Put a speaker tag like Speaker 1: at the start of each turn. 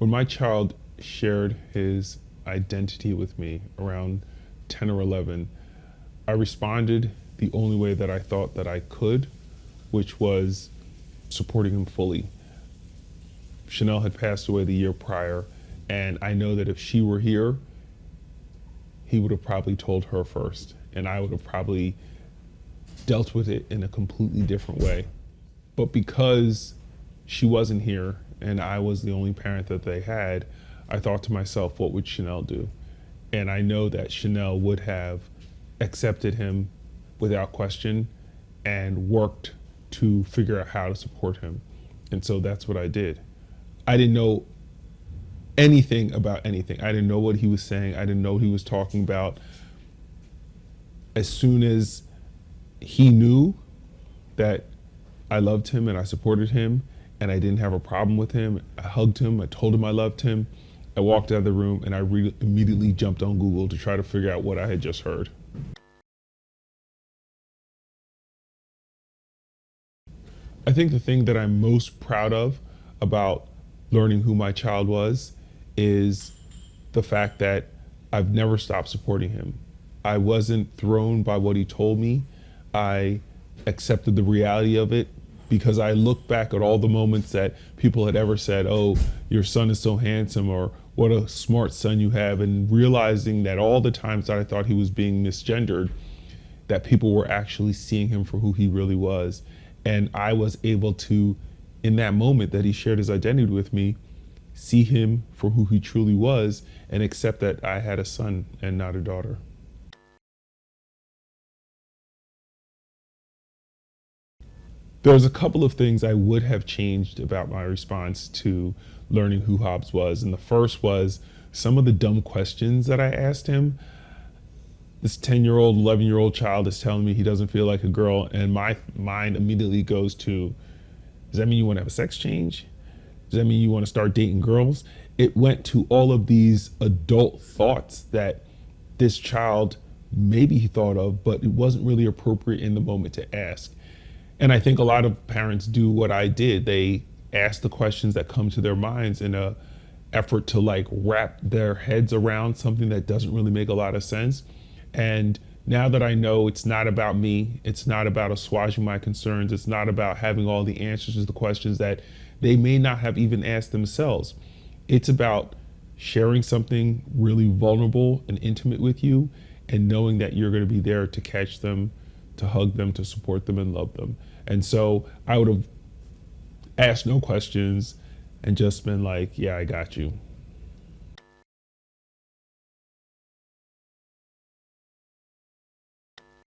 Speaker 1: When my child shared his identity with me around 10 or 11, I responded the only way that I thought that I could, which was supporting him fully. Chanel had passed away the year prior, and I know that if she were here, he would have probably told her first, and I would have probably dealt with it in a completely different way. But because she wasn't here and I was the only parent that they had, I thought to myself, what would Chanel do? And I know that Chanel would have accepted him without question and worked to figure out how to support him. And so that's what I did. I didn't know anything about anything. I didn't know what he was saying. I didn't know what he was talking about. As soon as he knew that I loved him and I supported him and I didn't have a problem with him, I hugged him, I told him I loved him, I walked out of the room and I immediately jumped on Google to try to figure out what I had just heard. I think the thing that I'm most proud of about learning who my child was is the fact that I've never stopped supporting him. I wasn't thrown by what he told me. I accepted the reality of it because I look back at all the moments that people had ever said, oh, your son is so handsome, or what a smart son you have, and realizing that all the times that I thought he was being misgendered, that people were actually seeing him for who he really was. And I was able to, in that moment that he shared his identity with me, see him for who he truly was and accept that I had a son and not a daughter. There's a couple of things I would have changed about my response to learning who Hobbs was. And the first was some of the dumb questions that I asked him. This 10-year-old, 11-year-old child is telling me he doesn't feel like a girl, and my mind immediately goes to, does that mean you want to have a sex change? Does that mean you want to start dating girls? It went to all of these adult thoughts that this child maybe he thought of, but it wasn't really appropriate in the moment to ask. And I think a lot of parents do what I did. They ask the questions that come to their minds in a effort to like wrap their heads around something that doesn't really make a lot of sense. And now that I know it's not about me, it's not about assuaging my concerns, it's not about having all the answers to the questions that they may not have even asked themselves. It's about sharing something really vulnerable and intimate with you and knowing that you're going to be there to catch them, to hug them, to support them and love them. And so I would have asked no questions and just been like, yeah, I got you.